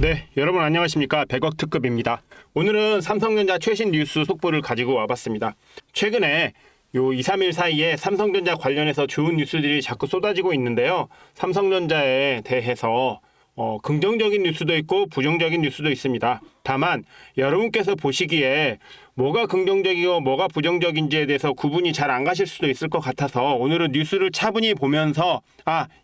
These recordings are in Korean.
네, 여러분 안녕하십니까. 100억 특급입니다. 오늘은 삼성전자 최신 뉴스 속보를 가지고 와봤습니다. 최근에 요 2, 3일 사이에 삼성전자 관련해서 좋은 뉴스들이 자꾸 쏟아지고 있는데요. 삼성전자에 대해서 긍정적인 뉴스도 있고 부정적인 뉴스도 있습니다. 다만 여러분께서 보시기에 뭐가 긍정적이고 뭐가 부정적인지에 대해서 구분이 잘 안 가실 수도 있을 것 같아서 오늘은 뉴스를 차분히 보면서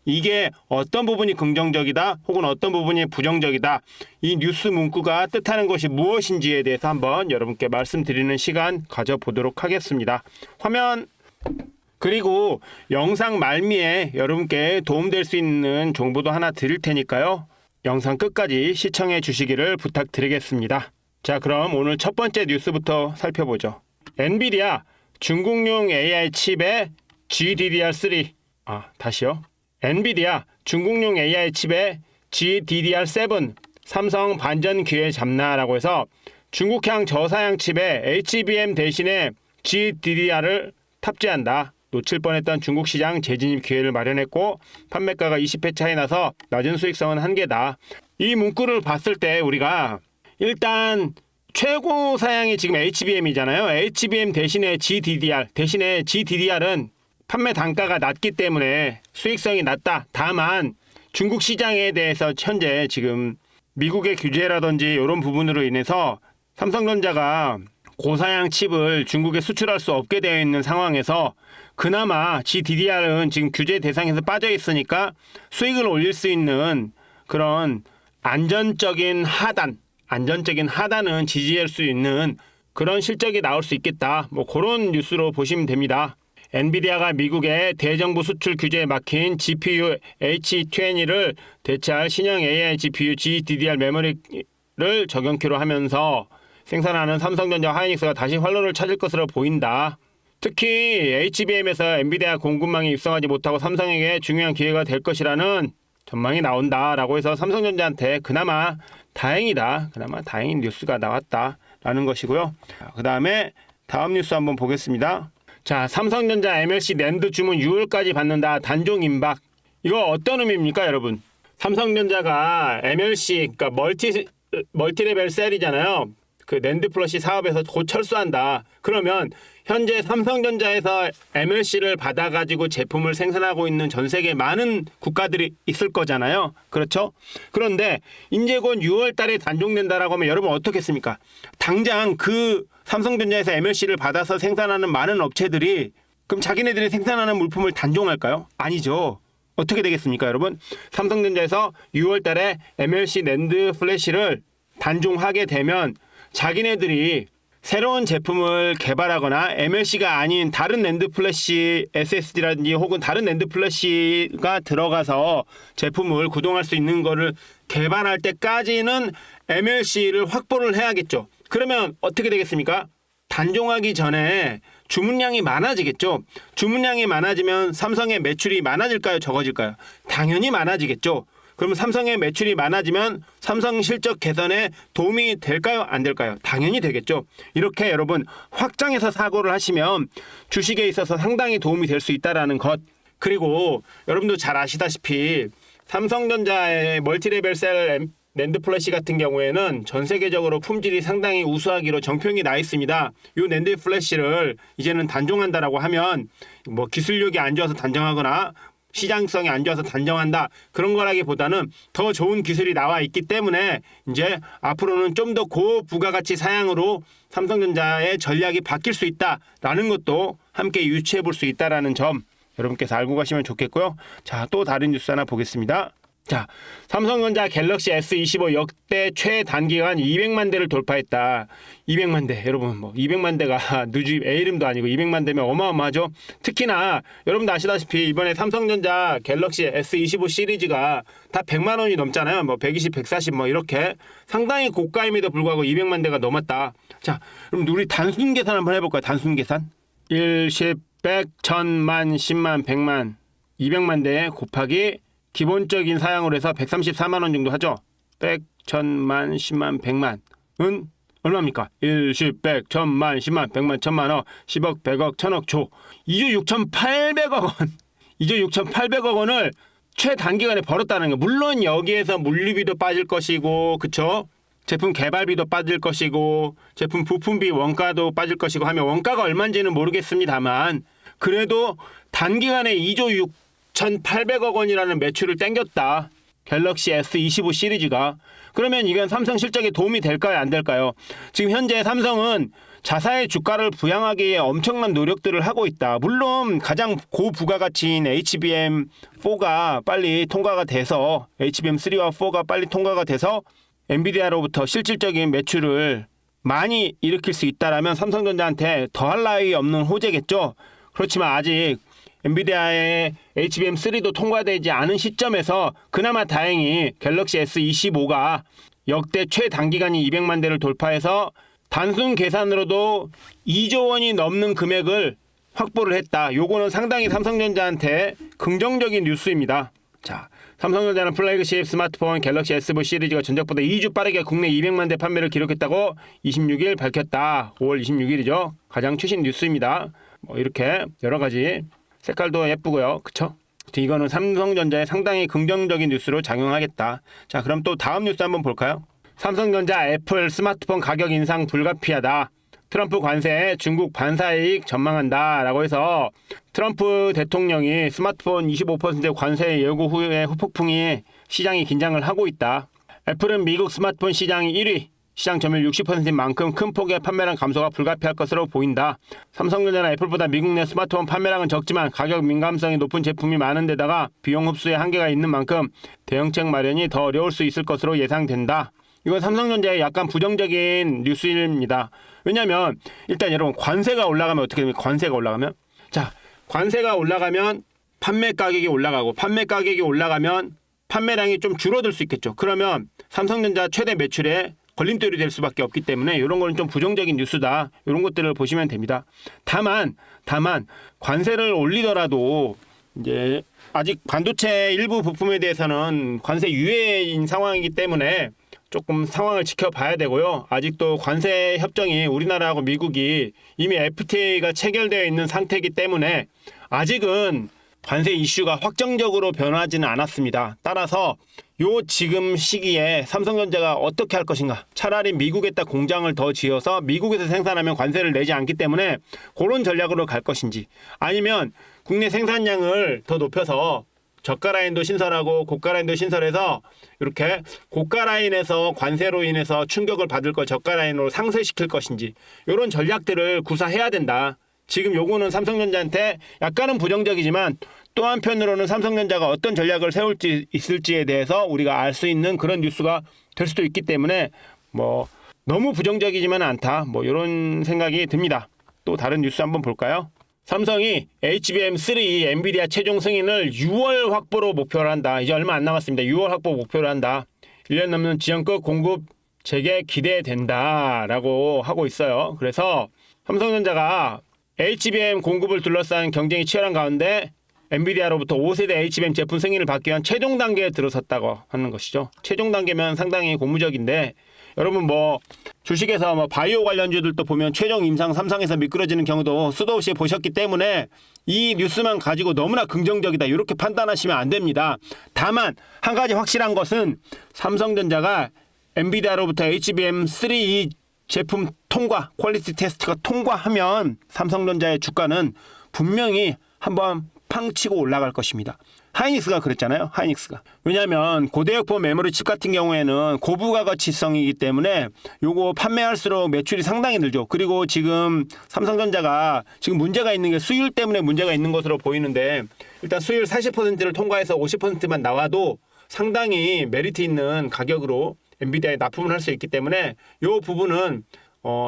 이게 어떤 부분이 긍정적이다 혹은 어떤 부분이 부정적이다, 이 뉴스 문구가 뜻하는 것이 무엇인지에 대해서 한번 여러분께 말씀드리는 시간 가져보도록 하겠습니다. 화면, 그리고 영상 말미에 여러분께 도움될 수 있는 정보도 하나 드릴 테니까요. 영상 끝까지 시청해 주시기를 부탁드리겠습니다. 자, 그럼 오늘 첫 번째 뉴스부터 살펴보죠. 엔비디아 중국용 AI 칩에 GDDR3 다시요. 엔비디아 중국용 AI 칩에 GDDR7 삼성 반전 기회 잡나라고 해서 중국향 저사양 칩에 HBM 대신에 GDDR을 탑재한다. 놓칠 뻔했던 중국 시장 재진입 기회를 마련했고 판매가가 20배 차이 나서 낮은 수익성은 한계다. 이 문구를 봤을 때 우리가 일단 최고 사양이 지금 HBM이잖아요. HBM 대신에 GDDR은 판매 단가가 낮기 때문에 수익성이 낮다. 다만 중국 시장에 대해서 현재 지금 미국의 규제라든지 이런 부분으로 인해서 삼성전자가 고사양 칩을 중국에 수출할 수 없게 되어 있는 상황에서 그나마 GDDR은 지금 규제 대상에서 빠져 있으니까 수익을 올릴 수 있는 그런 안전적인 하단은 지지할 수 있는 그런 실적이 나올 수 있겠다. 그런 뉴스로 보시면 됩니다. 엔비디아가 미국의 대정부 수출 규제에 막힌 GPU H20를 대체할 신형 AI GPU GDDR 메모리를 적용키로 하면서 생산하는 삼성전자 하이닉스가 다시 활로를 찾을 것으로 보인다. 특히 HBM에서 엔비디아 공급망이 입성하지 못하고 삼성에게 중요한 기회가 될 것이라는 전망이 나온다라고 해서 삼성전자한테 그나마 다행인 뉴스가 나왔다라는 것이고요. 그 다음에 다음 뉴스 한번 보겠습니다. 자, 삼성전자 MLC 낸드 주문 6월까지 받는다. 단종 임박. 이거 어떤 의미입니까, 여러분? 삼성전자가 MLC, 그러니까 멀티레벨 셀이잖아요. 그 낸드 플러시 사업에서 곧 철수한다. 그러면 현재 삼성전자에서 MLC를 받아가지고 제품을 생산하고 있는 전 세계 많은 국가들이 있을 거잖아요. 그렇죠? 그런데 이제 곧 6월 달에 단종된다라고 하면 여러분 어떻겠습니까? 당장 그 삼성전자에서 MLC를 받아서 생산하는 많은 업체들이 그럼 자기네들이 생산하는 물품을 단종할까요? 아니죠. 어떻게 되겠습니까, 여러분? 삼성전자에서 6월 달에 MLC 낸드 플래시를 단종하게 되면 자기네들이 새로운 제품을 개발하거나 MLC가 아닌 다른 낸드 플래시 SSD라든지 혹은 다른 낸드 플래시가 들어가서 제품을 구동할 수 있는 거를 개발할 때까지는 MLC를 확보를 해야겠죠. 그러면 어떻게 되겠습니까? 단종하기 전에 주문량이 많아지겠죠. 주문량이 많아지면 삼성의 매출이 많아질까요? 적어질까요? 당연히 많아지겠죠. 그러면 삼성의 매출이 많아지면 삼성 실적 개선에 도움이 될까요? 안 될까요? 당연히 되겠죠. 이렇게 여러분 확장해서 사고를 하시면 주식에 있어서 상당히 도움이 될 수 있다는 것. 그리고 여러분도 잘 아시다시피 삼성전자의 멀티레벨 셀 낸드 플래시 같은 경우에는 전 세계적으로 품질이 상당히 우수하기로 정평이 나 있습니다. 이 낸드 플래시를 이제는 단종한다라고 하면 기술력이 안 좋아서 단종하거나 시장성이 안 좋아서 단정한다, 그런 거라기보다는 더 좋은 기술이 나와 있기 때문에 이제 앞으로는 좀 더 고부가가치 사양으로 삼성전자의 전략이 바뀔 수 있다라는 것도 함께 유추해 볼 수 있다라는 점 여러분께서 알고 가시면 좋겠고요. 자, 또 다른 뉴스 하나 보겠습니다. 자, 삼성전자 갤럭시 S25 역대 최단기간 200만 대를 돌파했다. 200만 대. 여러분 200만 대가 누집 애 이름도 아니고 200만 대면 어마어마하죠. 특히나 여러분도 아시다시피 이번에 삼성전자 갤럭시 S25 시리즈가 다 100만 원이 넘잖아요. 120, 140 이렇게 상당히 고가임에도 불구하고 200만 대가 넘었다. 자, 그럼 우리 단순 계산 한번 해볼까요? 단순 계산. 1, 10, 100, 1000만, 10만, 100만, 200만 대 곱하기 기본적인 사양으로 해서 134만 원 정도 하죠. 100, 1000만, 10만, 100만은 얼마입니까? 1, 10, 100, 1000만, 10만, 100만, 1000만원, 10억, 100억, 1000억, 조. 2조 6,800억 원. 2조 6,800억 원을 최단기간에 벌었다는 거. 물론 여기에서 물류비도 빠질 것이고, 그쵸? 제품 개발비도 빠질 것이고, 제품 부품비 원가도 빠질 것이고 하면 원가가 얼마인지는 모르겠습니다만, 그래도 단기간에 2조 6,800억 원이라는 매출을 땡겼다. 갤럭시 S25 시리즈가. 그러면 이건 삼성 실적에 도움이 될까요? 안 될까요? 지금 현재 삼성은 자사의 주가를 부양하기 위해 엄청난 노력들을 하고 있다. 물론 가장 고부가가치인 HBM4가 빨리 통과가 돼서 HBM3와 4가 빨리 통과가 돼서 엔비디아로부터 실질적인 매출을 많이 일으킬 수 있다라면 삼성전자한테 더할 나위 없는 호재겠죠. 그렇지만 아직 엔비디아의 HBM3도 통과되지 않은 시점에서 그나마 다행히 갤럭시 S25가 역대 최단기간인 200만 대를 돌파해서 단순 계산으로도 2조 원이 넘는 금액을 확보를 했다. 요거는 상당히 삼성전자한테 긍정적인 뉴스입니다. 자, 삼성전자는 플래그십 스마트폰 갤럭시 S4 시리즈가 전작보다 2주 빠르게 국내 200만 대 판매를 기록했다고 26일 밝혔다. 5월 26일이죠. 가장 최신 뉴스입니다. 뭐 이렇게 여러 가지 색깔도 예쁘고요. 그쵸? 이거는 삼성전자에 상당히 긍정적인 뉴스로 작용하겠다. 자, 그럼 또 다음 뉴스 한번 볼까요? 삼성전자 애플 스마트폰 가격 인상 불가피하다. 트럼프 관세에 중국 반사이익 전망한다 라고 해서 트럼프 대통령이 스마트폰 25% 관세 예고 후에 후폭풍이 시장이 긴장을 하고 있다. 애플은 미국 스마트폰 시장 1위, 시장 점유율 60%인 만큼 큰 폭의 판매량 감소가 불가피할 것으로 보인다. 삼성전자나 애플보다 미국 내 스마트폰 판매량은 적지만 가격 민감성이 높은 제품이 많은 데다가 비용 흡수에 한계가 있는 만큼 대응책 마련이 더 어려울 수 있을 것으로 예상된다. 이건 삼성전자의 약간 부정적인 뉴스입니다. 왜냐하면 일단 여러분 관세가 올라가면 어떻게 됩니까? 관세가 올라가면 자, 관세가 올라가면 판매 가격이 올라가고 판매 가격이 올라가면 판매량이 좀 줄어들 수 있겠죠. 그러면 삼성전자 최대 매출에 걸림돌이 될 수밖에 없기 때문에 이런 거는 좀 부정적인 뉴스다. 이런 것들을 보시면 됩니다. 다만 관세를 올리더라도 이제 아직 반도체 일부 부품에 대해서는 관세 유예인 상황이기 때문에 조금 상황을 지켜봐야 되고요. 아직도 관세 협정이 우리나라하고 미국이 이미 FTA가 체결되어 있는 상태이기 때문에 아직은 관세 이슈가 확정적으로 변하지는 않았습니다. 따라서 요 지금 시기에 삼성전자가 어떻게 할 것인가. 차라리 미국에다 공장을 더 지어서 미국에서 생산하면 관세를 내지 않기 때문에 그런 전략으로 갈 것인지, 아니면 국내 생산량을 더 높여서 저가 라인도 신설하고 고가 라인도 신설해서 이렇게 고가 라인에서 관세로 인해서 충격을 받을 거 저가 라인으로 상쇄시킬 것인지, 이런 전략들을 구사해야 된다. 지금 요거는 삼성전자한테 약간은 부정적이지만 또 한편으로는 삼성전자가 어떤 전략을 세울지 있을지에 대해서 우리가 알 수 있는 그런 뉴스가 될 수도 있기 때문에 뭐 너무 부정적이지만 않다. 뭐 이런 생각이 듭니다. 또 다른 뉴스 한번 볼까요? 삼성이 HBM3 엔비디아 최종 승인을 6월 확보로 목표를 한다. 이제 얼마 안 남았습니다. 6월 확보 목표를 한다. 1년 넘는 지연급 공급 재개 기대된다라고 하고 있어요. 그래서 삼성전자가 HBM 공급을 둘러싼 경쟁이 치열한 가운데 엔비디아로부터 5세대 HBM 제품 승인을 받기 위한 최종 단계에 들어섰다고 하는 것이죠. 최종 단계면 상당히 고무적인데, 여러분 뭐 주식에서 뭐 바이오 관련주들도 보면 최종 임상 3상에서 미끄러지는 경우도 수도 없이 보셨기 때문에 이 뉴스만 가지고 너무나 긍정적이다 이렇게 판단하시면 안 됩니다. 다만 한 가지 확실한 것은 삼성전자가 엔비디아로부터 HBM3 제품 통과, 퀄리티 테스트가 통과하면 삼성전자의 주가는 분명히 한번 팡 치고 올라갈 것입니다. 하이닉스가 그랬잖아요. 하이닉스가. 왜냐하면 고대역폭 메모리 칩 같은 경우에는 고부가가치성이기 때문에 요거 판매할수록 매출이 상당히 늘죠. 그리고 지금 삼성전자가 지금 문제가 있는 게 수율 때문에 문제가 있는 것으로 보이는데, 일단 수율 40%를 통과해서 50%만 나와도 상당히 메리트 있는 가격으로 엔비디아에 납품을 할 수 있기 때문에 요 부분은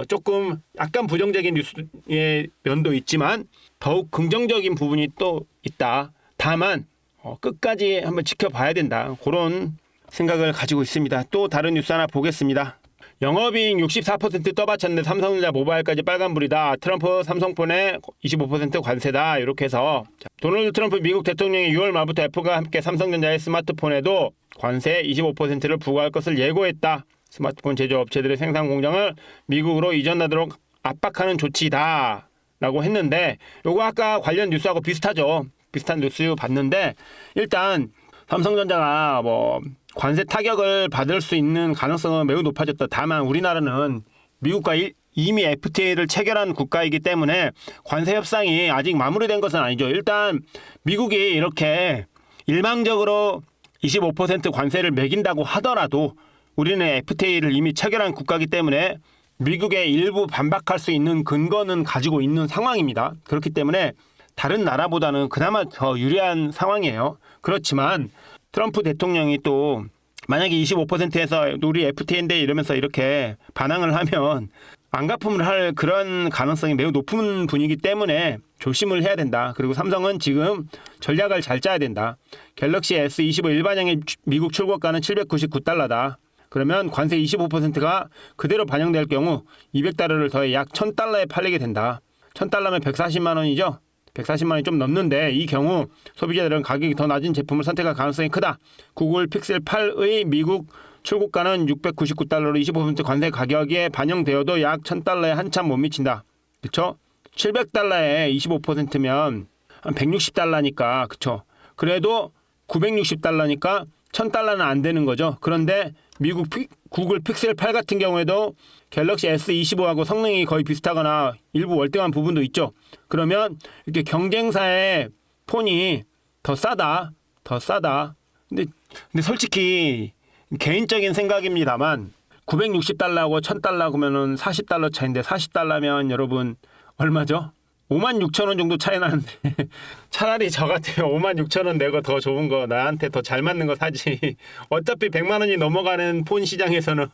조금 약간 부정적인 뉴스의 면도 있지만 더욱 긍정적인 부분이 또 있다. 다만 끝까지 한번 지켜봐야 된다. 그런 생각을 가지고 있습니다. 또 다른 뉴스 하나 보겠습니다. 영업이익 64% 떠받쳤는데 삼성전자 모바일까지 빨간불이다. 트럼프 삼성폰에 25% 관세다. 이렇게 해서 도널드 트럼프 미국 대통령이 6월 말부터 애플과 함께 삼성전자의 스마트폰에도 관세 25%를 부과할 것을 예고했다. 스마트폰 제조업체들의 생산 공장을 미국으로 이전하도록 압박하는 조치다 라고 했는데, 요거 아까 관련 뉴스하고 비슷하죠. 비슷한 뉴스 봤는데, 일단 삼성전자가 뭐 관세 타격을 받을 수 있는 가능성은 매우 높아졌다. 다만 우리나라는 미국과 이미 FTA를 체결한 국가이기 때문에 관세 협상이 아직 마무리된 것은 아니죠. 일단 미국이 이렇게 일방적으로 25% 관세를 매긴다고 하더라도 우리는 FTA를 이미 체결한 국가이기 때문에 미국에 일부 반박할 수 있는 근거는 가지고 있는 상황입니다. 그렇기 때문에 다른 나라보다는 그나마 더 유리한 상황이에요. 그렇지만 트럼프 대통령이 또 만약에 25%에서 우리 FTA인데 이러면서 이렇게 반항을 하면 안가품을 할 그런 가능성이 매우 높은 분이기 때문에 조심을 해야 된다. 그리고 삼성은 지금 전략을 잘 짜야 된다. 갤럭시 S25 일반형의 미국 출고가는 $799다. 그러면 관세 25%가 그대로 반영될 경우 200달러를 더해 약 $1,000에 팔리게 된다. $1,000면 140만 원이죠. 140만 원이 좀 넘는데 이 경우 소비자들은 가격이 더 낮은 제품을 선택할 가능성이 크다. 구글 픽셀 8의 미국 출고가는 $699로 25% 관세 가격에 반영되어도 약 $1,000에 한참 못 미친다. 그렇죠? $700에 25%면 한 $160니까 그렇죠? 그래도 $960니까 $1,000는 안 되는 거죠. 그런데 미국 구글 픽셀 8 같은 경우에도 갤럭시 S25하고 성능이 거의 비슷하거나 일부 월등한 부분도 있죠. 그러면 이렇게 경쟁사의 폰이 더 싸다. 근데 솔직히 개인적인 생각입니다만 $960하고 $1,000 그러면은 $40 차인데 $40면 여러분 얼마죠? 56,000원 정도 차이 나는데 차라리 저 같아요. 56,000원 내고 더 좋은 거 나한테 더 잘 맞는 거 사지. 어차피 100만 원이 넘어가는 폰 시장에서는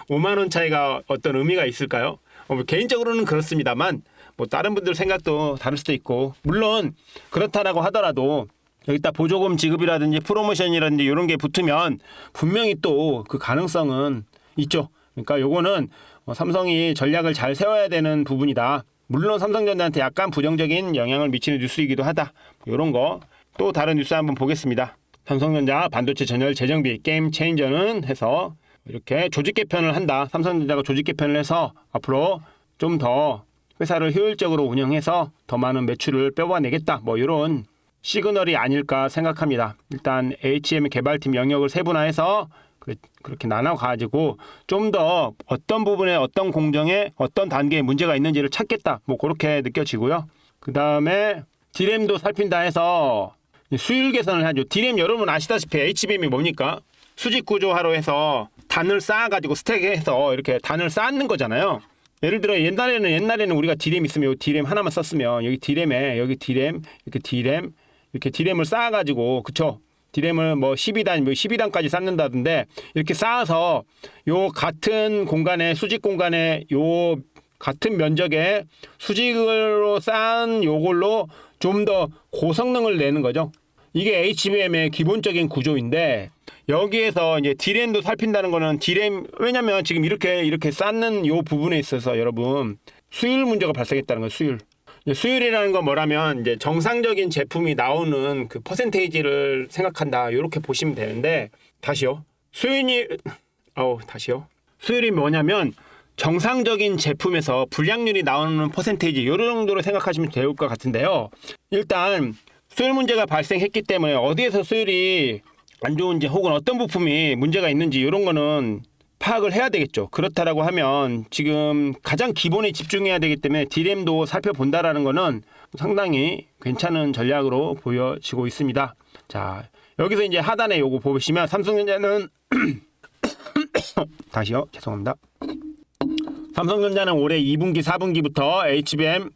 5만 원 차이가 어떤 의미가 있을까요? 개인적으로는 그렇습니다만 뭐 다른 분들 생각도 다를 수도 있고 물론 그렇다라고 하더라도 여기다 보조금 지급이라든지 프로모션이라든지 이런 게 붙으면 분명히 또 그 가능성은 있죠. 그러니까 요거는 삼성이 전략을 잘 세워야 되는 부분이다. 물론 삼성전자한테 약간 부정적인 영향을 미치는 뉴스이기도 하다. 이런 거 또 다른 뉴스 한번 보겠습니다. 삼성전자 반도체 전열 재정비 게임 체인저는 해서 이렇게 조직 개편을 한다. 삼성전자가 조직 개편을 해서 앞으로 좀 더 회사를 효율적으로 운영해서 더 많은 매출을 뽑아내겠다. 뭐 이런 시그널이 아닐까 생각합니다. 일단 HM 개발팀 영역을 세분화해서 그렇게 나눠가지고 좀 더 어떤 부분에 어떤 공정에 어떤 단계에 문제가 있는지를 찾겠다. 뭐 그렇게 느껴지고요. 그 다음에 D램도 살핀다 해서 수율 개선을 하죠. D램 여러분 아시다시피 HBM이 뭡니까? 수직 구조화로 해서 단을 쌓아가지고 스택해서 이렇게 단을 쌓는 거잖아요. 예를 들어 옛날에는 우리가 D램 있으면 여기 D램 하나만 썼으면 여기 D램에 여기 D램 이렇게 D램을 쌓아가지고 그쵸? D램을 뭐 12단, 12단까지 쌓는다던데 이렇게 쌓아서 요 같은 공간에 수직 공간에 요 같은 면적에 수직으로 쌓은 요걸로 좀 더 고성능을 내는 거죠. 이게 HBM의 기본적인 구조인데 여기에서 이제 D램도 살핀다는 거는 D램 왜냐면 지금 이렇게 쌓는 요 부분에 있어서 여러분 수율 문제가 발생했다는 거예요. 수율이라는 건 뭐라면 이제 정상적인 제품이 나오는 그 퍼센테이지를 생각한다. 이렇게 보시면 되는데 다시요. 수율이 뭐냐면 정상적인 제품에서 불량률이 나오는 퍼센테이지 이런 정도로 생각하시면 될 것 같은데요. 일단 수율 문제가 발생했기 때문에 어디에서 수율이 안 좋은지 혹은 어떤 부품이 문제가 있는지 이런 거는 파악을 해야 되겠죠. 그렇다라고 하면 지금 가장 기본에 집중해야 되기 때문에 D램도 살펴본다라는 거는 상당히 괜찮은 전략으로 보여지고 있습니다. 자, 여기서 이제 하단에 요거 보시면 삼성전자는 다시요. 죄송합니다. 삼성전자는 올해 2분기, 4분기부터 HBM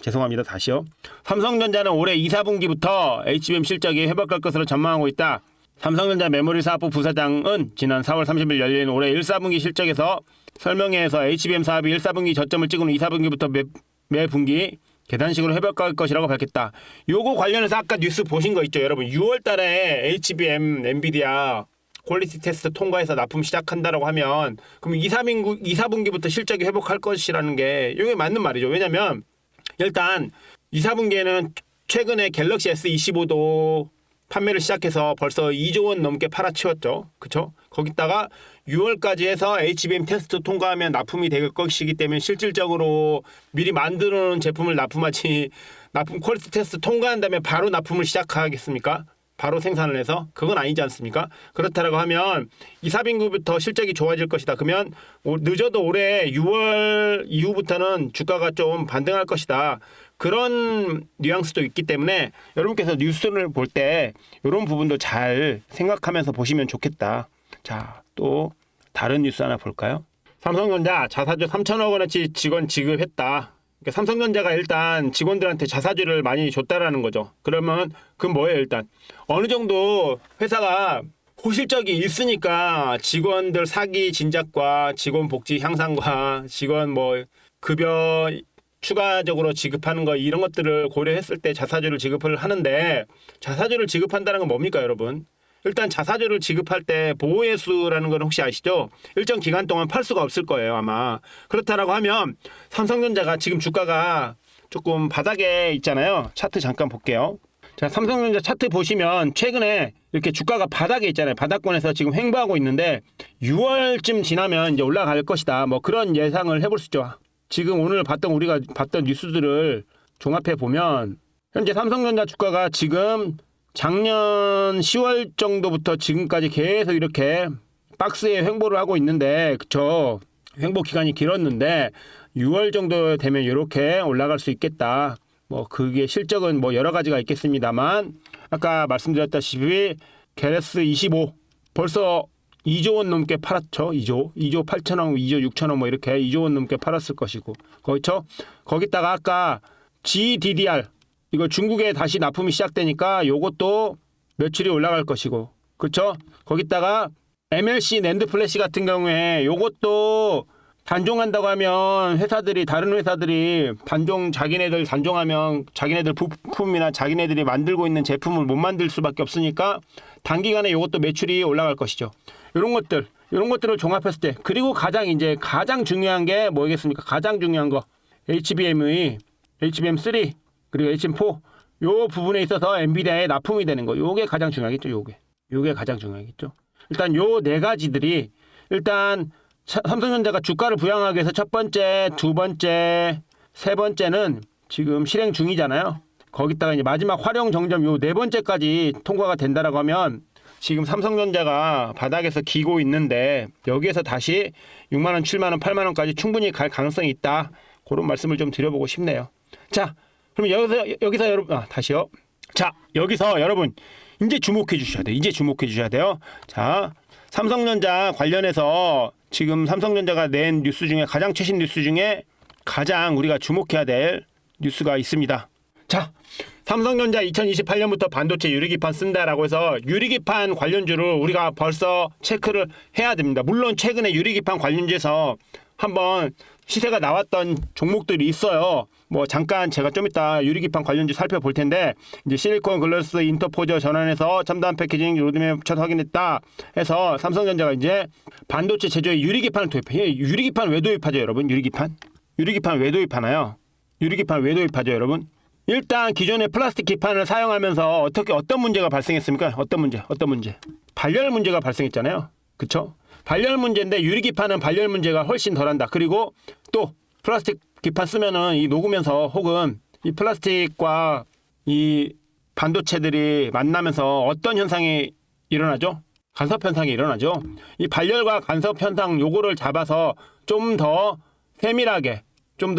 죄송합니다. 다시요. 삼성전자는 올해 2, 4분기부터 HBM 실적이 회복할 것으로 전망하고 있다. 삼성전자 메모리 사업부 부사장은 지난 4월 30일 열린 올해 1, 4분기 실적에서 설명회에서 HBM 사업이 1, 4분기 저점을 찍은 후 2, 4분기부터 매 분기 계단식으로 회복할 것이라고 밝혔다. 요거 관련해서 아까 뉴스 보신 거 있죠, 여러분. 6월 달에 HBM 엔비디아 퀄리티 테스트 통과해서 납품 시작한다라고 하면 그럼 2, 4분기부터 실적이 회복할 것이라는 게 이게 맞는 말이죠. 왜냐면 일단 2, 4분기에는 최근에 갤럭시 S25도 판매를 시작해서 벌써 2조 원 넘게 팔아치웠죠. 그쵸? 거기다가 6월까지 해서 HBM 테스트 통과하면 납품이 될 것이기 때문에 실질적으로 미리 만들어 놓은 제품을 납품 퀄리티 테스트 통과한 다음에 바로 납품을 시작하겠습니까? 바로 생산을 해서 그건 아니지 않습니까? 그렇다라고 하면 이사빙구부터 실적이 좋아질 것이다. 그러면 늦어도 올해 6월 이후부터는 주가가 좀 반등할 것이다. 그런 뉘앙스도 있기 때문에 여러분께서 뉴스를 볼 때 이런 부분도 잘 생각하면서 보시면 좋겠다. 자, 또 다른 뉴스 하나 볼까요? 삼성전자 자사주 3천억 원어치 직원 지급했다. 그러니까 삼성전자가 일단 직원들한테 자사주를 많이 줬다라는 거죠. 그러면 그건 뭐예요? 일단 어느 정도 회사가 호실적이 있으니까 직원들 사기 진작과 직원 복지 향상과 직원 뭐 급여 추가적으로 지급하는 거 이런 것들을 고려했을 때 자사주를 지급을 하는데 자사주를 지급한다는 건 뭡니까 여러분? 일단 자사주를 지급할 때 보호예수라는 건 혹시 아시죠? 일정 기간 동안 팔 수가 없을 거예요 아마. 그렇다라고 하면 삼성전자가 지금 주가가 조금 바닥에 있잖아요. 차트 잠깐 볼게요. 자, 삼성전자 차트 보시면 최근에 이렇게 주가가 바닥에 있잖아요. 바닥권에서 지금 횡보하고 있는데 6월쯤 지나면 이제 올라갈 것이다. 뭐 그런 예상을 해볼 수 있죠. 지금 오늘 우리가 봤던 뉴스들을 종합해 보면 현재 삼성전자 주가가 지금 작년 10월 정도부터 지금까지 계속 이렇게 박스에 횡보를 하고 있는데 그쵸? 횡보 기간이 길었는데 6월 정도 되면 이렇게 올라갈 수 있겠다. 뭐 그게 실적은 뭐 여러 가지가 있겠습니다만 아까 말씀드렸다시피 게레스 25 벌써 2조 원 넘게 팔았죠. 2조 8천억, 2조 6천억 뭐 이렇게 2조 원 넘게 팔았을 것이고 그렇죠. 거기다가 아까 GDDR 이거 중국에 다시 납품이 시작되니까 요것도 매출이 올라갈 것이고 그렇죠. 거기다가 MLC 낸드 플래시 같은 경우에 요것도 단종한다고 하면 다른 회사들이 자기네들 단종하면 자기네들 부품이나 자기네들이 만들고 있는 제품을 못 만들 수밖에 없으니까 단기간에 이것도 매출이 올라갈 것이죠. 이런 것들을 종합했을 때 그리고 가장 중요한 게 뭐겠습니까? 가장 중요한 거 HBM3 그리고 HBM4 요 부분에 있어서 엔비디아에 납품이 되는 거 요게 가장 중요하겠죠. 요게 가장 중요하겠죠. 일단 요 네 가지들이 일단 삼성전자가 주가를 부양하기 위해서 첫 번째, 두 번째, 세 번째는 지금 실행 중이잖아요. 거기다가 이제 마지막 활용 정점 요 네 번째까지 통과가 된다라고 하면 지금 삼성전자가 바닥에서 기고 있는데 여기에서 다시 6만 원, 7만 원, 8만 원까지 충분히 갈 가능성이 있다. 그런 말씀을 좀 드려보고 싶네요. 자, 그럼 여기서 여러분 다시요. 자, 여기서 여러분 이제 주목해 주셔야 돼요. 자, 삼성전자 관련해서 지금 삼성전자가 낸 뉴스 중에 가장 최신 뉴스 중에 가장 우리가 주목해야 될 뉴스가 있습니다. 자, 삼성전자 2028년부터 반도체 유리기판 쓴다라고 해서 유리기판 관련주를 우리가 벌써 체크를 해야 됩니다. 물론 최근에 유리기판 관련주에서 한번 시세가 나왔던 종목들이 있어요. 뭐 잠깐 제가 좀 이따 유리기판 관련주 살펴볼 텐데 이제 실리콘 글라스 인터포저 전환해서 첨단 패키징 로드맵 첫 확인했다 해서 삼성전자가 이제 반도체 제조에 유리기판을 도입해. 유리기판 왜 도입하죠, 여러분? 유리기판 왜 도입하나요? 유리기판 왜 도입하죠, 여러분? 일단 기존의 플라스틱 기판을 사용하면서 어떤 문제가 발생했습니까? 어떤 문제? 발열 문제가 발생했잖아요. 그쵸? 발열 문제인데 유리기판은 발열 문제가 훨씬 덜한다. 그리고 또 플라스틱 기판 쓰면은 이 녹으면서 혹은 이 플라스틱과 이 반도체들이 만나면서 어떤 현상이 일어나죠? 간섭 현상이 일어나죠. 이 발열과 간섭 현상 요거를 잡아서 좀 더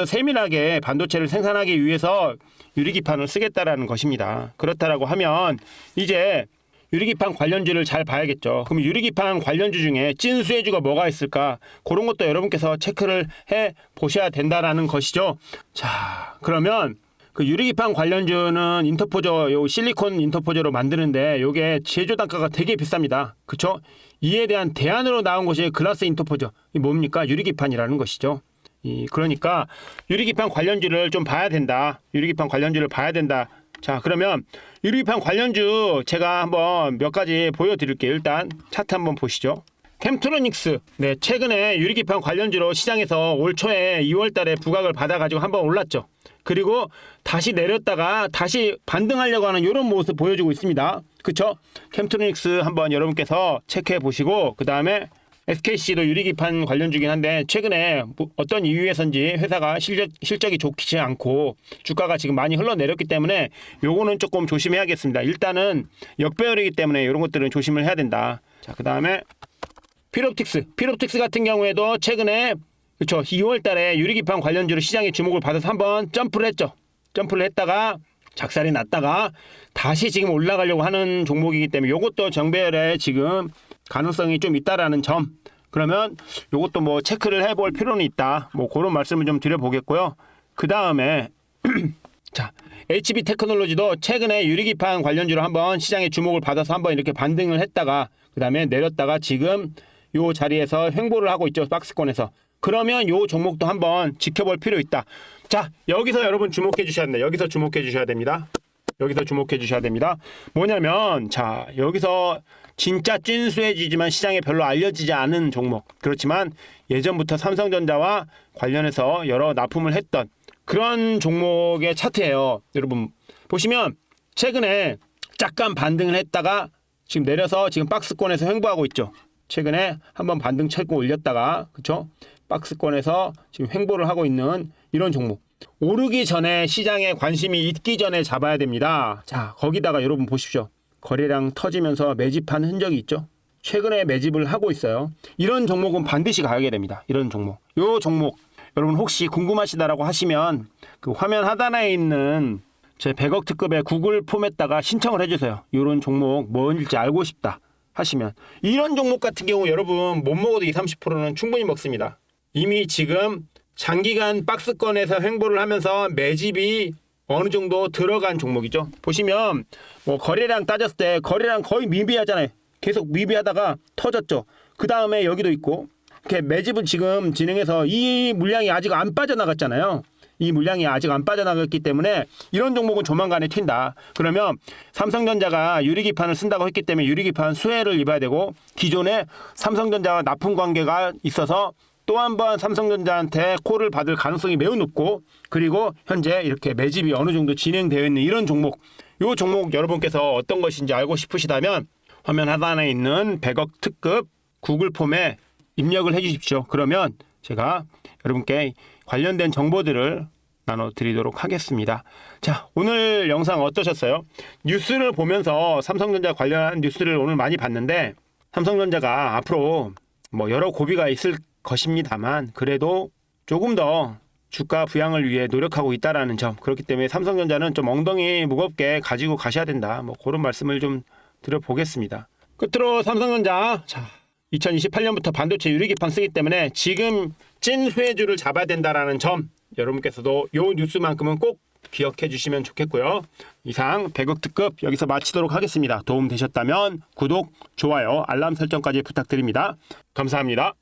세밀하게 반도체를 생산하기 위해서 유리기판을 쓰겠다라는 것입니다. 그렇다라고 하면 이제 유리기판 관련주를 잘 봐야겠죠. 그럼 유리기판 관련주 중에 찐수혜주가 뭐가 있을까? 그런 것도 여러분께서 체크를 해 보셔야 된다라는 것이죠. 자, 그러면 그 유리기판 관련주는 인터포저, 요 실리콘 인터포저로 만드는데 요게 제조 단가가 되게 비쌉니다. 그쵸? 이에 대한 대안으로 나온 것이 글라스 인터포저. 이 뭡니까? 유리기판이라는 것이죠. 그러니까 유리기판 관련주를 좀 봐야 된다. 유리기판 관련주를 봐야 된다. 자, 그러면 유리기판 관련주 제가 한번 몇 가지 보여드릴게요. 일단 차트 한번 보시죠. 캠트로닉스, 네, 최근에 유리기판 관련주로 시장에서 올 초에 2월 달에 부각을 받아가지고 한번 올랐죠. 그리고 다시 내렸다가 다시 반등하려고 하는 이런 모습 보여주고 있습니다. 그쵸? 캠트로닉스 한번 여러분께서 체크해 보시고 그 다음에 SKC도 유리기판 관련주긴 한데 최근에 뭐 어떤 이유에선지 회사가 실적이 좋지 않고 주가가 지금 많이 흘러내렸기 때문에 요거는 조금 조심해야겠습니다. 일단은 역배열이기 때문에 이런 것들은 조심을 해야 된다. 자, 그다음에 필옵틱스 같은 경우에도 최근에 그렇죠. 2월 달에 유리기판 관련주로 시장의 주목을 받아서 한번 점프를 했죠. 점프를 했다가 작살이 났다가 다시 지금 올라가려고 하는 종목이기 때문에 이것도 정배열에 지금 가능성이 좀 있다라는 점. 그러면 이것도 뭐 체크를 해볼 필요는 있다. 뭐 그런 말씀을 좀 드려보겠고요. 그 다음에 자, HB 테크놀로지도 최근에 유리기판 관련주로 한번 시장의 주목을 받아서 한번 이렇게 반등을 했다가 그 다음에 내렸다가 지금 요 자리에서 횡보를 하고 있죠. 박스권에서. 그러면 요 종목도 한번 지켜볼 필요 있다. 자, 여기서 여러분 주목해 주셔야 됩니다. 여기서 주목해 주셔야 됩니다. 여기서 주목해 주셔야 됩니다. 뭐냐면 자, 여기서 진짜 찐수혜지지만 시장에 별로 알려지지 않은 종목. 그렇지만 예전부터 삼성전자와 관련해서 여러 납품을 했던 그런 종목의 차트예요. 여러분 보시면 최근에 잠깐 반등을 했다가 지금 내려서 지금 박스권에서 횡보하고 있죠. 최근에 한번 반등 쳐고 올렸다가 그렇죠? 박스권에서 지금 횡보를 하고 있는 이런 종목. 오르기 전에 시장에 관심이 있기 전에 잡아야 됩니다. 자, 거기다가 여러분 보십시오. 거래량 터지면서 매집한 흔적이 있죠. 최근에 매집을 하고 있어요. 이런 종목은 반드시 가게 됩니다. 이런 종목. 요 종목 여러분 혹시 궁금하시다라고 하시면 그 화면 하단에 있는 제 100억 특급의 구글 폼에다가 신청을 해주세요. 이런 종목 뭔지 알고 싶다 하시면 이런 종목 같은 경우 여러분 못 먹어도 20, 30%는 충분히 먹습니다. 이미 지금 장기간 박스권에서 횡보를 하면서 매집이 어느 정도 들어간 종목이죠. 보시면 뭐 거래량 따졌을 때 거래량 거의 미비하잖아요. 계속 미비하다가 터졌죠. 그 다음에 여기도 있고 이렇게 매집을 지금 진행해서 이 물량이 아직 안 빠져나갔잖아요. 이 물량이 아직 안 빠져나갔기 때문에 이런 종목은 조만간에 튄다. 그러면 삼성전자가 유리기판을 쓴다고 했기 때문에 유리기판 수혜를 입어야 되고 기존에 삼성전자와 납품 관계가 있어서 또 한 번 삼성전자한테 콜을 받을 가능성이 매우 높고 그리고 현재 이렇게 매집이 어느 정도 진행되어 있는 이런 종목. 이 종목 여러분께서 어떤 것인지 알고 싶으시다면 화면 하단에 있는 100억 특급 구글 폼에 입력을 해 주십시오. 그러면 제가 여러분께 관련된 정보들을 나눠드리도록 하겠습니다. 자, 오늘 영상 어떠셨어요? 뉴스를 보면서 삼성전자 관련한 뉴스를 오늘 많이 봤는데 삼성전자가 앞으로 뭐 여러 고비가 있을 것입니다만 그래도 조금 더 주가 부양을 위해 노력하고 있다라는 점. 그렇기 때문에 삼성전자는 좀 엉덩이 무겁게 가지고 가셔야 된다. 뭐 그런 말씀을 좀 드려보겠습니다. 끝으로 삼성전자 2028년부터 반도체 유리기판 쓰기 때문에 지금 찐 수혜주를 잡아야 된다라는 점 여러분께서도 요 뉴스만큼은 꼭 기억해 주시면 좋겠고요. 이상 100억 특급 여기서 마치도록 하겠습니다. 도움 되셨다면 구독, 좋아요, 알람 설정까지 부탁드립니다. 감사합니다.